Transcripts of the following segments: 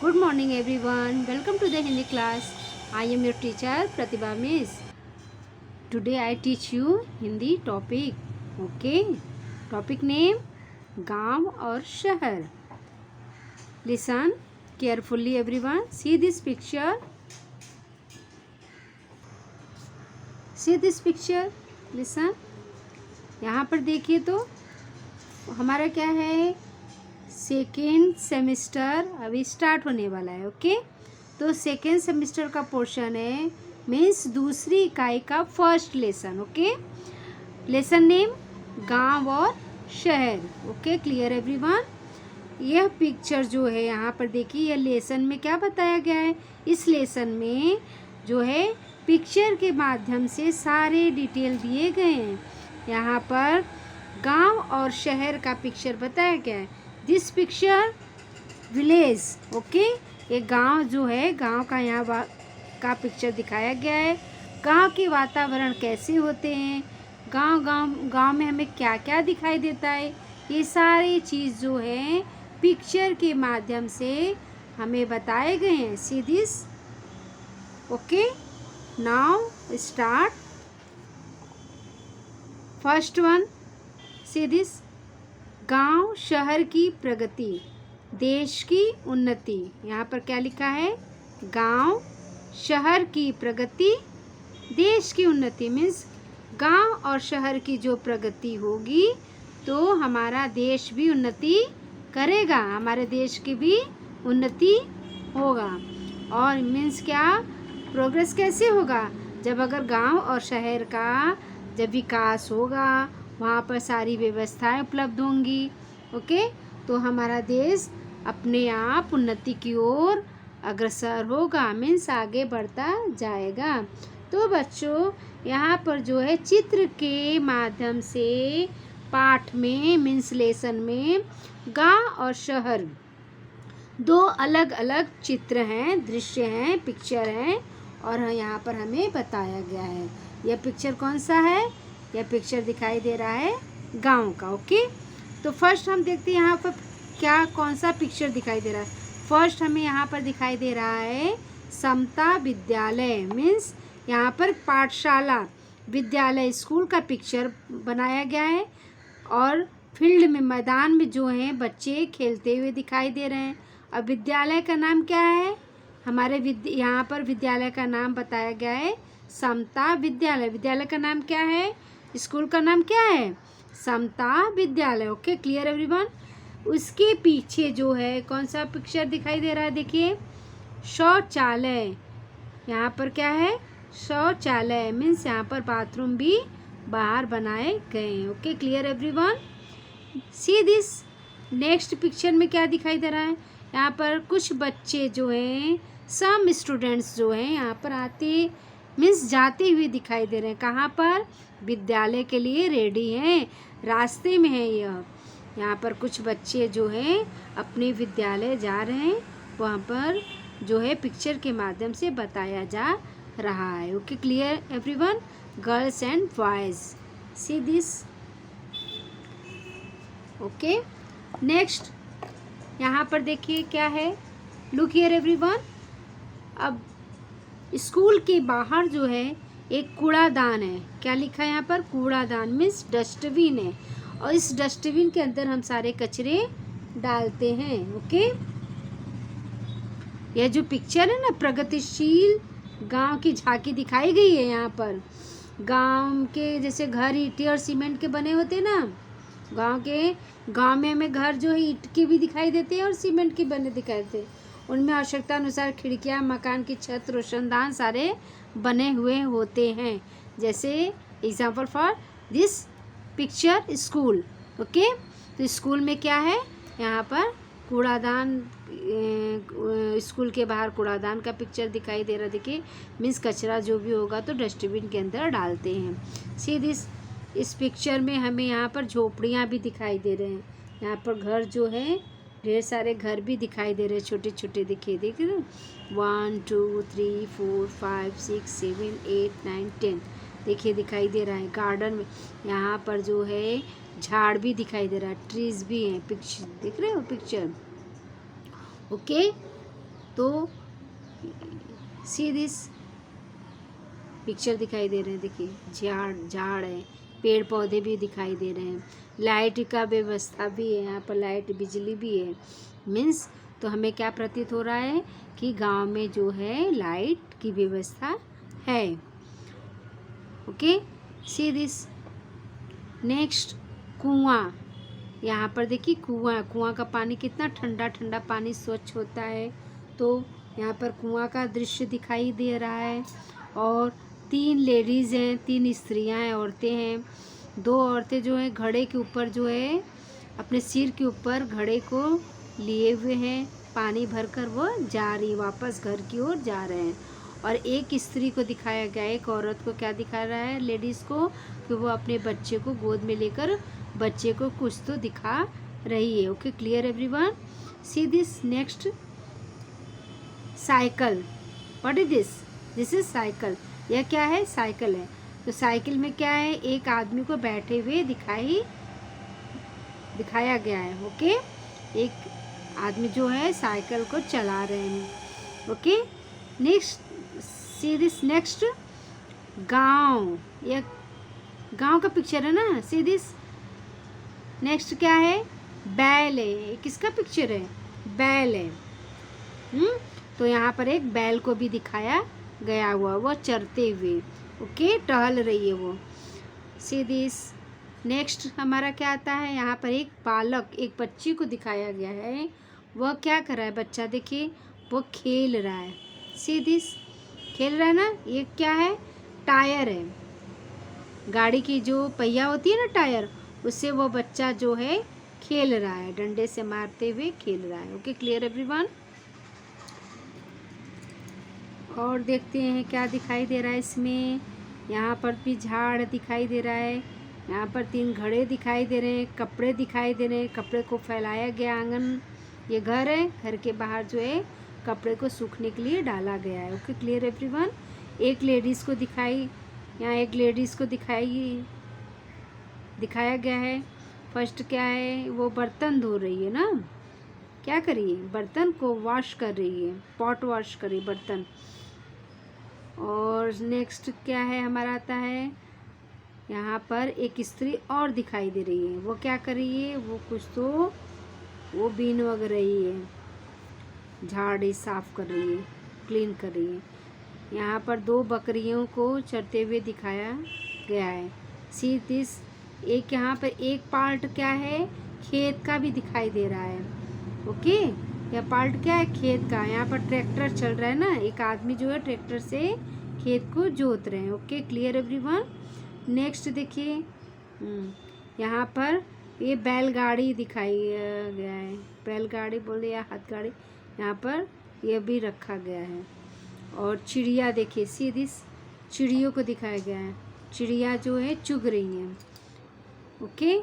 Good morning everyone. Welcome to the Hindi class. I am your teacher Pratibha Miss. Today I teach you Hindi topic. Okay. Topic name गांव और शहर. Listen carefully everyone. See this picture. See this picture. Listen. यहाँ पर देखिए तो हमारा क्या है, सेकेंड सेमेस्टर अभी स्टार्ट होने वाला है. ओके, तो सेकेंड सेमेस्टर का पोर्शन है, मीन्स दूसरी इकाई का first lesson. Okay, lesson name गांव और शहर. Okay, clear everyone. यह पिक्चर जो है यहाँ पर देखिए, यह लेसन में क्या बताया गया है. इस लेसन में जो है पिक्चर के माध्यम से सारे डिटेल दिए गए हैं. यहाँ पर गांव और शहर का पिक्चर बताया गया है. This picture village. ओके, ये गांव जो है, गांव का यहाँ का पिक्चर दिखाया गया है. गांव के वातावरण कैसे होते हैं, गांव में हमें क्या क्या दिखाई देता है, ये सारी चीज़ जो है पिक्चर के माध्यम से हमें बताए गए हैं. See this. Okay, now start. First one, see this. गांव शहर की प्रगति, देश की उन्नति. यहाँ पर क्या लिखा है, गांव शहर की प्रगति, देश की उन्नति. मीन्स गांव और शहर की जो प्रगति होगी तो हमारा देश भी उन्नति करेगा, हमारे देश की भी उन्नति होगा. और मीन्स क्या, प्रोग्रेस कैसे होगा, जब अगर गांव और शहर का जब विकास होगा, वहाँ पर सारी व्यवस्थाएं उपलब्ध होंगी. ओके, तो हमारा देश अपने आप उन्नति की ओर अग्रसर होगा, मीन्स आगे बढ़ता जाएगा. तो बच्चों, यहाँ पर जो है चित्र के माध्यम से पाठ में मीन्स लेसन में गांव और शहर दो अलग अलग चित्र हैं, दृश्य हैं, पिक्चर हैं, और यहाँ पर हमें बताया गया है. यह पिक्चर कौन सा है, यह पिक्चर दिखाई दे रहा है गांव का. ओके, तो फर्स्ट हम देखते हैं यहाँ पर क्या कौन सा पिक्चर दिखाई दे रहा है. फर्स्ट हमें यहाँ पर दिखाई दे रहा है समता विद्यालय. मीन्स यहाँ पर पाठशाला, विद्यालय, स्कूल का पिक्चर बनाया गया है. और फील्ड में, मैदान में जो हैं बच्चे खेलते हुए दिखाई दे रहे हैं. और विद्यालय का नाम क्या है, हमारे यहाँ पर विद्यालय का नाम बताया गया है समता विद्यालय. विद्यालय का नाम क्या है, स्कूल का नाम क्या है, समता विद्यालय. Okay, clear everyone. उसके पीछे जो है कौन सा पिक्चर दिखाई दे रहा है, देखिए शौचालय. यहाँ पर क्या है, शौचालय. मीन्स यहाँ पर बाथरूम भी बाहर बनाए गए हैं. Okay, clear everyone. See this. Next picture में क्या दिखाई दे रहा है, यहाँ पर कुछ बच्चे जो हैं, सम स्टूडेंट्स जो हैं यहाँ पर आते मीन्स जाते हुए दिखाई दे रहे हैं. कहाँ पर, विद्यालय के लिए रेडी हैं, रास्ते में है यह. यहाँ पर कुछ बच्चे जो हैं अपने विद्यालय जा रहे हैं, वहाँ पर जो है पिक्चर के माध्यम से बताया जा रहा है. Okay, clear everyone. Girls and boys. See this. Okay, next यहाँ पर देखिए क्या है, लुक हियर एवरीवन. अब स्कूल के बाहर जो है एक कूड़ादान है. क्या लिखा है यहाँ पर, कूड़ादान. मीन्स डस्टबिन है, और इस डस्टबिन के अंदर हम सारे कचरे डालते हैं. ओके, यह जो पिक्चर है ना, प्रगतिशील गांव की झांकी दिखाई गई है. यहाँ पर गांव के जैसे घर ईंटें और सीमेंट के बने होते हैं ना, गांव में हमें घर जो है ईंट के भी दिखाई देते हैं और सीमेंट के बने दिखाई देते हैं. उनमें आवश्यकता अनुसार खिड़कियां, मकान की छत, रोशनदान सारे बने हुए होते हैं. जैसे example for this picture school. Okay, तो स्कूल में क्या है, यहाँ पर कूड़ादान, स्कूल के बाहर कूड़ादान का पिक्चर दिखाई दे रहा. देखिए, मीन्स कचरा जो भी होगा तो डस्टबिन के अंदर डालते हैं. See this. इस पिक्चर में हमें यहाँ पर झोपड़ियाँ भी दिखाई दे रहे हैं. यहाँ पर घर जो है, ढेर सारे घर भी दिखाई दे रहे हैं, छोटे छोटे. देखिए 1 2 3 4 5 6 7 8 9 10 देखिए दिखाई दे रहा है. गार्डन में यहाँ पर जो है झाड़ भी दिखाई दे रहा है, ट्रीज भी हैं. पिक्चर देख रहे हो पिक्चर. ओके, तो सी दिस पिक्चर दिखाई दे रहे हैं, देखिए झाड़ है, पेड़ पौधे भी दिखाई दे रहे हैं, लाइट का व्यवस्था भी है, यहाँ पर लाइट बिजली भी है। मीन्स तो हमें क्या प्रतीत हो रहा है कि गांव में जो है लाइट की व्यवस्था है। ओके, सी दिस नेक्स्ट कुआं। यहाँ पर देखिए कुआं का पानी कितना ठंडा ठंडा पानी स्वच्छ होता है। तो यहाँ पर कुआं का दृश्य दिखाई दे रहा है और 3 लेडीज़ हैं, 3 स्त्रियां हैं, औरतें हैं। 2 औरतें जो हैं घड़े के ऊपर जो है अपने सिर के ऊपर घड़े को लिए हुए हैं, पानी भरकर वो जा रही वापस घर की ओर जा रहे हैं। और एक स्त्री को दिखाया गया, एक औरत को क्या दिखा रहा है, लेडीज़ को, कि वो अपने बच्चे को गोद में लेकर बच्चे को कुछ तो दिखा रही है। Okay, clear everyone? See this next cycle. What is this? This is cycle. यह क्या है? साइकिल है। तो साइकिल में क्या है, एक आदमी को बैठे हुए दिखाया गया है। ओके, एक आदमी जो है साइकिल को चला रहे हैं। Okay, next C this next गांव। यह गांव का पिक्चर है ना। सी दिस नेक्स्ट क्या है? बैल है। ये किसका पिक्चर है? बैल है। तो यहाँ पर एक बैल को भी दिखाया गया हुआ, वो चरते हुए। ओके, टहल रही है वो। सी दिस नेक्स्ट हमारा क्या आता है, यहाँ पर एक बालक, एक बच्ची को दिखाया गया है। वह क्या कर रहा है? बच्चा देखिए, वो खेल रहा है। सी दिस खेल रहा है ना। ये क्या है? टायर है। गाड़ी की जो पहिया होती है ना, टायर, उससे वो बच्चा जो है खेल रहा है, डंडे से मारते हुए खेल रहा है। Okay, clear everyone? और देखते हैं क्या दिखाई दे रहा है इसमें। यहाँ पर भी झाड़ दिखाई दे रहा है। यहाँ पर 3 घड़े दिखाई दे रहे हैं, कपड़े दिखाई दे रहे हैं, कपड़े को फैलाया गया आंगन। ये घर है, घर के बाहर जो है कपड़े को सूखने के लिए डाला गया है। Okay, clear everyone? एक लेडीज़ को यहाँ एक लेडीज़ को दिखाया गया है। फर्स्ट क्या है, वो बर्तन धो रही है ना। क्या कर रही है? बर्तन को वॉश कर रही है, पॉट वॉश कर रही है बर्तन। और नेक्स्ट क्या है हमारा आता है, यहाँ पर एक स्त्री और दिखाई दे रही है। वो क्या कर रही है? वो कुछ तो वो बीन वग रही है, झाड़ी साफ कर रही है, क्लीन कर रही है। यहाँ पर 2 बकरियों को चरते हुए दिखाया गया है। सी दिस एक यहाँ पर एक पार्ट क्या है, खेत का भी दिखाई दे रहा है। ओके, यह पार्ट क्या है? खेत का। यहाँ पर ट्रैक्टर चल रहा है ना, एक आदमी जो है ट्रैक्टर से खेत को जोत रहे हैं। Okay, clear everyone? नेक्स्ट देखिए, यहाँ पर ये बैलगाड़ी दिखाई गया है। बैलगाड़ी बोले या हाथ गाड़ी, यहाँ पर यह भी रखा गया है। और चिड़िया देखिए, सीधी चिड़ियों को दिखाया गया है। चिड़िया जो है चुग रही हैं। ओके,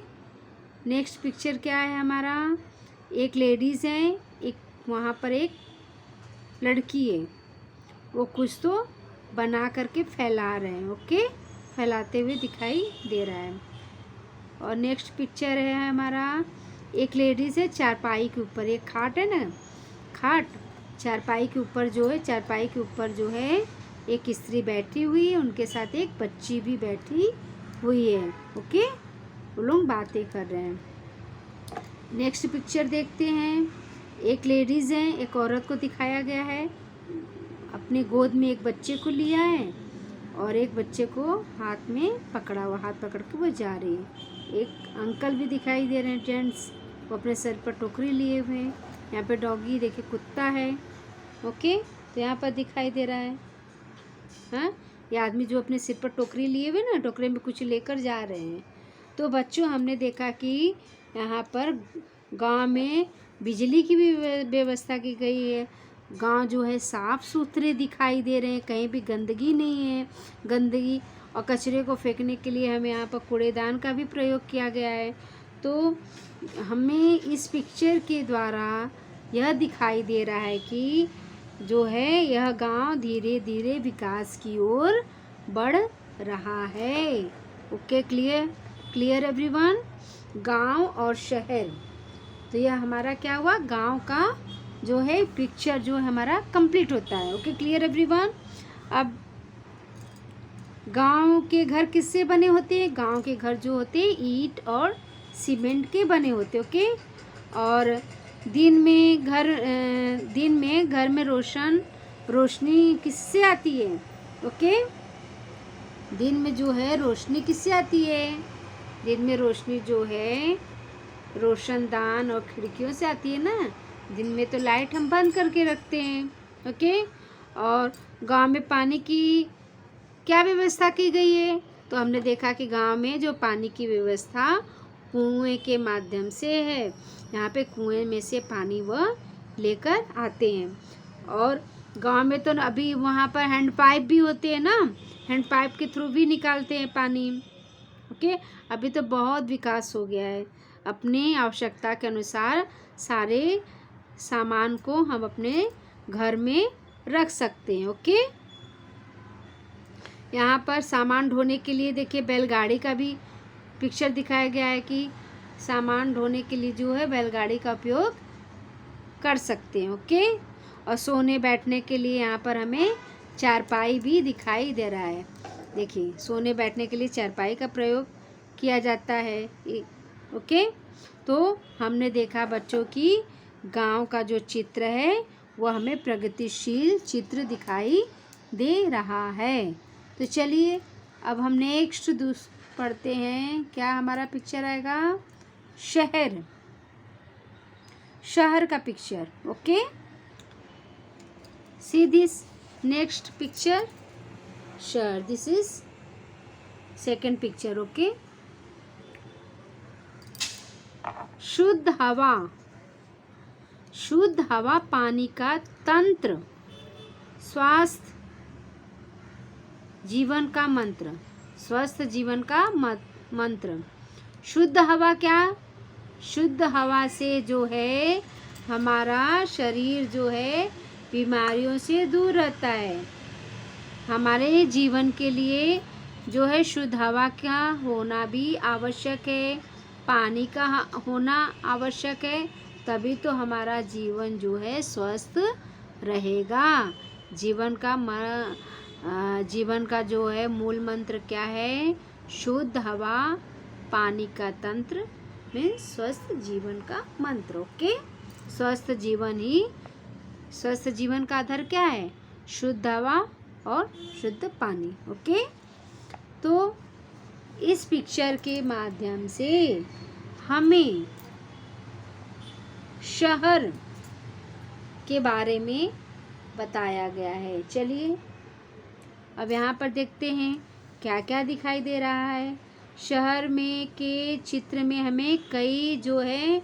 नेक्स्ट पिक्चर क्या है हमारा, एक लेडीज़ है, एक वहाँ पर एक लड़की है, वो कुछ तो बना करके फैला रहे हैं। ओके, फैलाते हुए दिखाई दे रहा है। और नेक्स्ट पिक्चर है हमारा, एक लेडीज़ है चारपाई के ऊपर, एक खाट है ना, खाट, चारपाई के ऊपर जो है, चारपाई के ऊपर जो है एक स्त्री बैठी हुई है, उनके साथ एक बच्ची भी बैठी हुई है। ओके, वो लोग बातें कर रहे हैं। नेक्स्ट पिक्चर देखते हैं, एक लेडीज़ है, एक औरत को दिखाया गया है, अपने गोद में एक बच्चे को लिया है और एक बच्चे को हाथ में पकड़ा हुआ, हाथ पकड़ के वो जा रही है। एक अंकल भी दिखाई दे रहे हैं, जेंट्स, वो अपने सर पर टोकरी लिए हुए हैं। यहाँ पे डॉगी देखिए, कुत्ता है। ओके, तो यहाँ पर दिखाई दे रहा है, हाँ, ये आदमी जो अपने सिर पर टोकरी लिए हुए ना, टोकरी में कुछ लेकर जा रहे हैं। तो बच्चों, हमने देखा कि यहाँ पर गांव में बिजली की भी व्यवस्था की गई है। गांव जो है साफ़ सुथरे दिखाई दे रहे हैं, कहीं भी गंदगी नहीं है। गंदगी और कचरे को फेंकने के लिए हमें यहाँ पर कूड़ेदान का भी प्रयोग किया गया है। तो हमें इस पिक्चर के द्वारा यह दिखाई दे रहा है कि जो है यह गांव धीरे धीरे विकास की ओर बढ़ रहा है। Okay, clear everyone? गांव और शहर, तो यह हमारा क्या हुआ, गांव का जो है पिक्चर जो है हमारा कंप्लीट होता है। Okay, clear everyone. अब गांव के घर किससे बने होते हैं? गांव के घर जो होते हैं ईंट और सीमेंट के बने होते। ओके, और दिन में घर में रोशनी किससे आती है? ओके, दिन में जो है रोशनी किससे आती है? दिन में रोशनी जो है रोशनदान और खिड़कियों से आती है ना। दिन में तो लाइट हम बंद करके रखते हैं। ओके, और गांव में पानी की क्या व्यवस्था की गई है? तो हमने देखा कि गांव में जो पानी की व्यवस्था कुएं के माध्यम से है। यहाँ पे कुएं में से पानी वह लेकर आते हैं। और गांव में तो अभी वहाँ पर हैंड पाइप भी होते हैं ना, हैंड पाइप के थ्रू भी निकालते हैं पानी। ओके, अभी तो बहुत विकास हो गया है। अपनी आवश्यकता के अनुसार सारे सामान को हम अपने घर में रख सकते हैं। ओके, यहाँ पर सामान ढोने के लिए देखिए बैलगाड़ी का भी पिक्चर दिखाया गया है कि सामान ढोने के लिए जो है बैलगाड़ी का उपयोग कर सकते हैं। ओके, और सोने बैठने के लिए यहाँ पर हमें चारपाई भी दिखाई दे रहा है। देखिए, सोने बैठने के लिए चारपाई का प्रयोग किया जाता है। ओके, तो हमने देखा बच्चों की गांव का जो चित्र है वह हमें प्रगतिशील चित्र दिखाई दे रहा है। तो चलिए अब हम नेक्स्ट पढ़ते हैं। क्या हमारा पिक्चर आएगा? शहर का picture. Okay, see this next picture शहर। This is second picture. Okay, शुद्ध हवा पानी का तंत्र, स्वास्थ्य जीवन का मंत्र, स्वस्थ जीवन का मंत्र। शुद्ध हवा क्या? शुद्ध हवा से जो है हमारा शरीर जो है बीमारियों से दूर रहता है। हमारे जीवन के लिए जो है शुद्ध हवा का होना भी आवश्यक है, पानी का होना आवश्यक है, तभी तो हमारा जीवन जो है स्वस्थ रहेगा। जीवन का जो है मूल मंत्र क्या है? शुद्ध हवा पानी का तंत्र में स्वस्थ जीवन का मंत्र। ओके, स्वस्थ जीवन का आधार क्या है? शुद्ध हवा और शुद्ध पानी। ओके, तो इस पिक्चर के माध्यम से हमें शहर के बारे में बताया गया है। चलिए अब यहाँ पर देखते हैं क्या क्या दिखाई दे रहा है। शहर में के चित्र में हमें कई जो है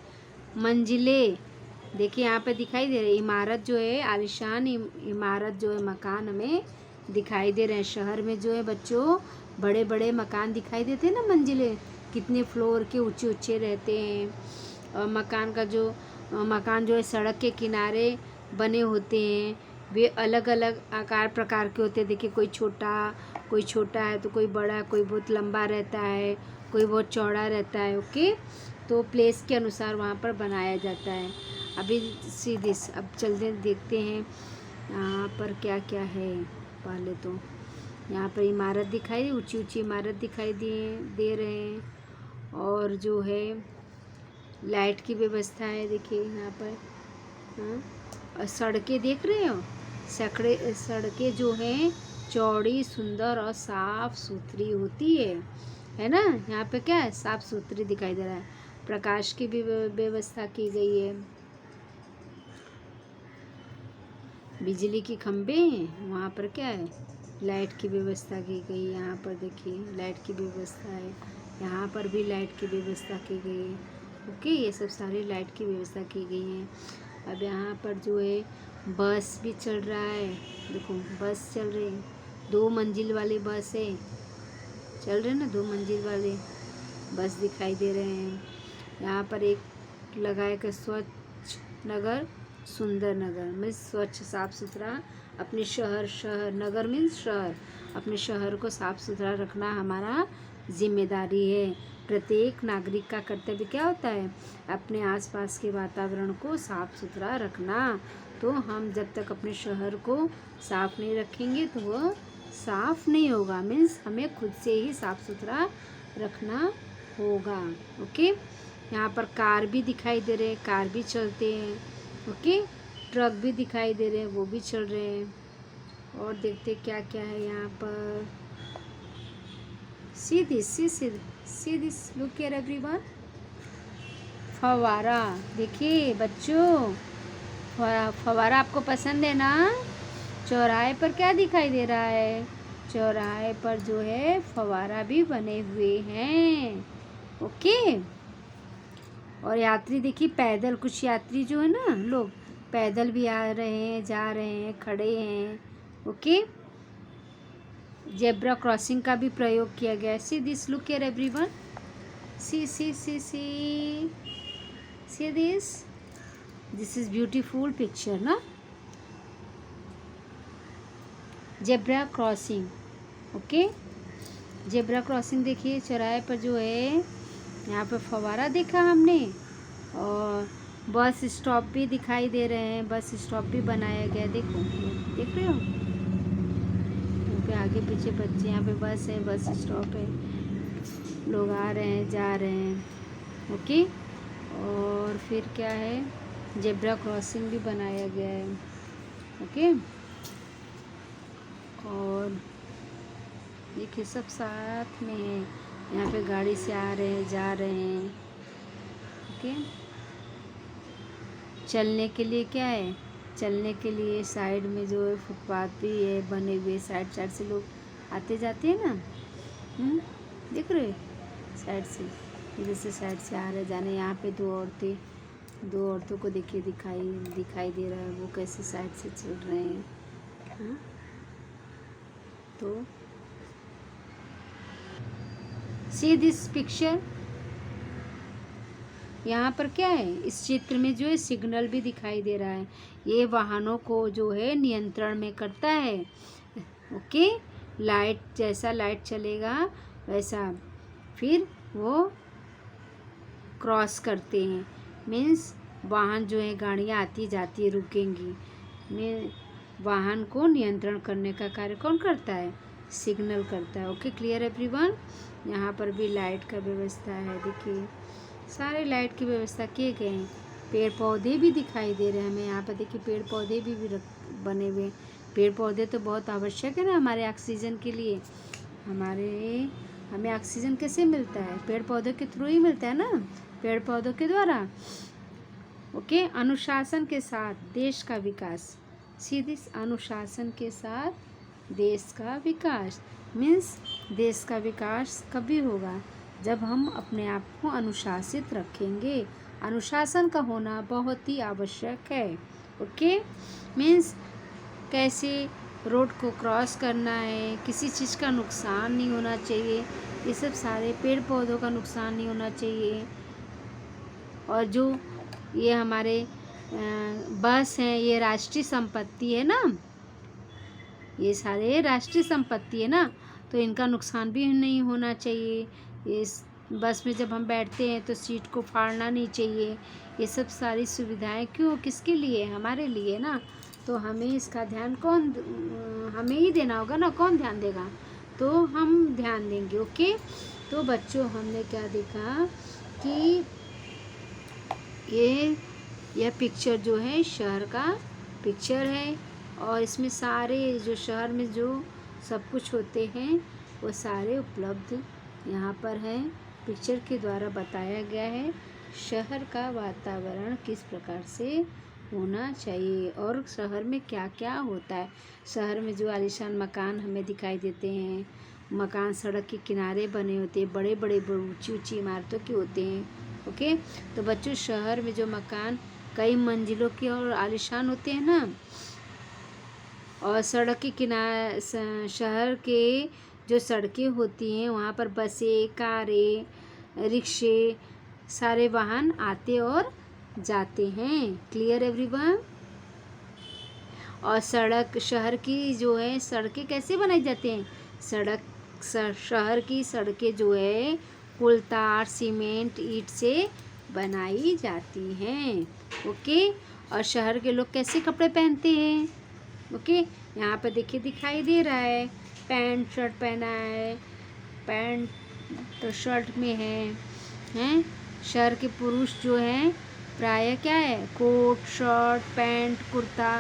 मंजिलें देखिए यहाँ पे दिखाई दे रही। इमारत जो है आलीशान इमारत जो है मकान हमें दिखाई दे रहे हैं। शहर में जो है बच्चों बड़े बड़े मकान दिखाई देते हैं ना, मंजिलें कितने फ्लोर के ऊंचे ऊंचे रहते हैं। और मकान जो है सड़क के किनारे बने होते हैं। वे अलग अलग आकार प्रकार के होते हैं। देखिए कोई छोटा है तो कोई बड़ा, कोई बहुत लंबा रहता है, कोई बहुत चौड़ा रहता है। ओके, तो प्लेस के अनुसार वहाँ पर बनाया जाता है। अभी अब चलते देखते हैं यहाँ पर क्या क्या है। पहले तो यहाँ पर इमारत दिखाई, ऊंची ऊंची इमारत दिखाई दे रहे हैं। और जो है लाइट की व्यवस्था है देखिए यहाँ पर। हाँ, और सड़कें देख रहे हो, सड़कें जो हैं चौड़ी, सुंदर और साफ सुथरी होती है ना। यहाँ पे क्या है? साफ सुथरी दिखाई दे रहा है। प्रकाश की भी व्यवस्था की गई है। बिजली की खंभे हैं, वहाँ पर क्या है? लाइट की व्यवस्था की गई। यहाँ पर देखिए लाइट की व्यवस्था है, यहाँ पर भी लाइट की व्यवस्था की गई है। ओके, ये सब सारी लाइट की व्यवस्था की गई है। अब यहाँ पर जो है बस भी चल रहा है। देखो बस चल रही है, 2 मंजिल वाली बस है, चल रहे हैं ना, 2 मंजिल वाले बस दिखाई दे रहे हैं। यहाँ पर एक लगाए का स्वच्छ नगर सुंदर नगर में स्वच्छ साफ सुथरा अपने नगर मीन्स शहर, अपने शहर को साफ सुथरा रखना हमारा जिम्मेदारी है। प्रत्येक नागरिक का कर्तव्य क्या होता है? अपने आसपास के वातावरण को साफ सुथरा रखना। तो हम जब तक अपने शहर को साफ नहीं रखेंगे तो वह साफ नहीं होगा। मीन्स हमें खुद से ही साफ सुथरा रखना होगा। ओके, यहाँ पर कार भी दिखाई दे रहे हैं, कार भी चलते हैं। ओके, ट्रक भी दिखाई दे रहे हैं, वो भी चल रहे हैं। और देखते क्या क्या है यहाँ पर। See this, look here everyone. फवारा, देखिए बच्चों, फवारा आपको पसंद है ना? चौराहे पर क्या दिखाई दे रहा है? चौराहे पर जो है फवारा भी बने हुए हैं। ओके, और यात्री देखिए पैदल, कुछ यात्री जो है ना लोग पैदल भी आ रहे हैं, जा रहे हैं, खड़े हैं। ओके, जेब्रा क्रॉसिंग का भी प्रयोग किया गया है। See this, look here everyone, see this is beautiful picture ना, zebra crossing. Okay, zebra crossing देखिए चौराहे पर जो है, यहाँ पर फवारा देखा हमने, और बस स्टॉप भी दिखाई दे रहे हैं। बस स्टॉप भी बनाया गया, देखो, देख रहे हो, यहाँ पे आगे पीछे बच्चे, यहाँ पे बस है, बस स्टॉप है, लोग आ रहे हैं, जा रहे हैं। ओके, और फिर क्या है, जेब्रा क्रॉसिंग भी बनाया गया है। ओके, और देखिए सब साथ में है, यहाँ पे गाड़ी से आ रहे हैं, जा रहे हैं। ओके, चलने के लिए क्या है, चलने के लिए साइड में जो है फुटपाथ भी है बने हुए, साइड साइड से लोग आते जाते हैं ना। देख रहे साइड से, इधर से साइड से आ रहे जाने। यहाँ पे दो औरतों को देखिए दिखाई दे रहा है, वो कैसे साइड से चल रहे हैं। तो सी दिस पिक्चर, यहाँ पर क्या है, इस चित्र में जो है सिग्नल भी दिखाई दे रहा है। ये वाहनों को जो है नियंत्रण में करता है। ओके, लाइट, जैसा लाइट चलेगा वैसा फिर वो क्रॉस करते हैं। मीन्स वाहन जो है, गाड़ियाँ आती जाती है, रुकेंगी। वाहन को नियंत्रण करने का कार्य कौन करता है? सिग्नल करता है। Okay, clear everyone. यहाँ पर भी लाइट का व्यवस्था है, देखिए सारे लाइट की व्यवस्था किए गए हैं। पेड़ पौधे भी दिखाई दे रहे हैं हमें यहाँ पर, देखिए पेड़ पौधे भी बने हुए। पेड़ पौधे तो बहुत आवश्यक है ना हमारे ऑक्सीजन के लिए। हमें ऑक्सीजन कैसे मिलता है? पेड़ पौधों के थ्रू ही मिलता है ना, पेड़ पौधों के द्वारा। ओके, अनुशासन के साथ देश का विकास। सीधे अनुशासन के साथ देश का विकास मीन्स देश का विकास कभी होगा जब हम अपने आप को अनुशासित रखेंगे। अनुशासन का होना बहुत ही आवश्यक है। ओके, मीन्स कैसे रोड को क्रॉस करना है, किसी चीज़ का नुकसान नहीं होना चाहिए, ये सब सारे पेड़ पौधों का नुकसान नहीं होना चाहिए। और जो ये हमारे बस हैं, ये राष्ट्रीय संपत्ति है ना, ये सारे राष्ट्रीय संपत्ति है ना, तो इनका नुकसान भी नहीं होना चाहिए। इस बस में जब हम बैठते हैं तो सीट को फाड़ना नहीं चाहिए। ये सब सारी सुविधाएं क्यों, किसके लिए? हमारे लिए ना। तो हमें इसका ध्यान हमें ही देना होगा ना, कौन ध्यान देगा? तो हम ध्यान देंगे। ओके, तो बच्चों हमने क्या देखा कि यह पिक्चर जो है शहर का पिक्चर है, और इसमें सारे जो शहर में जो सब कुछ होते हैं वो सारे उपलब्ध यहाँ पर है। पिक्चर के द्वारा बताया गया है शहर का वातावरण किस प्रकार से होना चाहिए और शहर में क्या क्या होता है। शहर में जो आलीशान मकान हमें दिखाई देते हैं, मकान सड़क के किनारे बने होते हैं, बड़े बड़े ऊंची ऊंची इमारतों के होते हैं। ओके, तो बच्चों शहर में जो मकान कई मंजिलों के और आलीशान होते हैं ना, और सड़क के किनारे शहर के जो सड़कें होती हैं वहाँ पर बसें, कारें, रिक्शे, सारे वाहन आते और जाते हैं। Clear everyone. और सड़क, शहर की जो है सड़कें कैसे बनाई जाती हैं? शहर की सड़कें जो है पुल, तार, सीमेंट, ईंट से बनाई जाती हैं। ओके। और शहर के लोग कैसे कपड़े पहनते हैं? ओके। यहाँ पर देखिए दिखाई दे रहा है, पैंट शर्ट पहना है, पैंट तो शर्ट में हैं। शहर के पुरुष जो हैं प्रायः क्या है, कोट, शर्ट, पैंट, कुर्ता,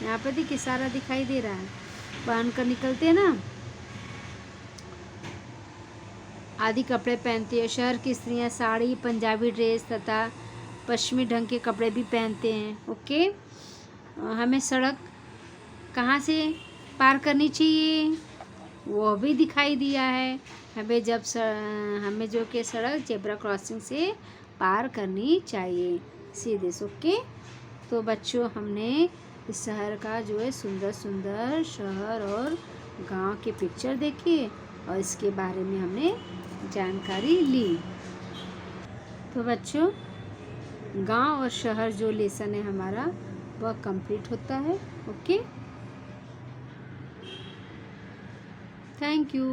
यहाँ पर देखिए सारा दिखाई दे रहा है, पहन कर निकलते हैं ना, आदि कपड़े पहनती है। शहर की स्त्रियां साड़ी, पंजाबी ड्रेस तथा पश्चिमी ढंग के कपड़े भी पहनते हैं। ओके। हमें सड़क कहाँ से पार करनी चाहिए वो भी दिखाई दिया है। हमें जो कि सड़क जेब्रा क्रॉसिंग से पार करनी चाहिए सीधे से। ओके। तो बच्चों, हमने इस शहर का जो है सुंदर सुंदर शहर और गांव के पिक्चर देखे और इसके बारे में हमने जानकारी ली। तो बच्चों, गांव और शहर जो लेसन है हमारा वह कंप्लीट होता है। ओके। Thank you.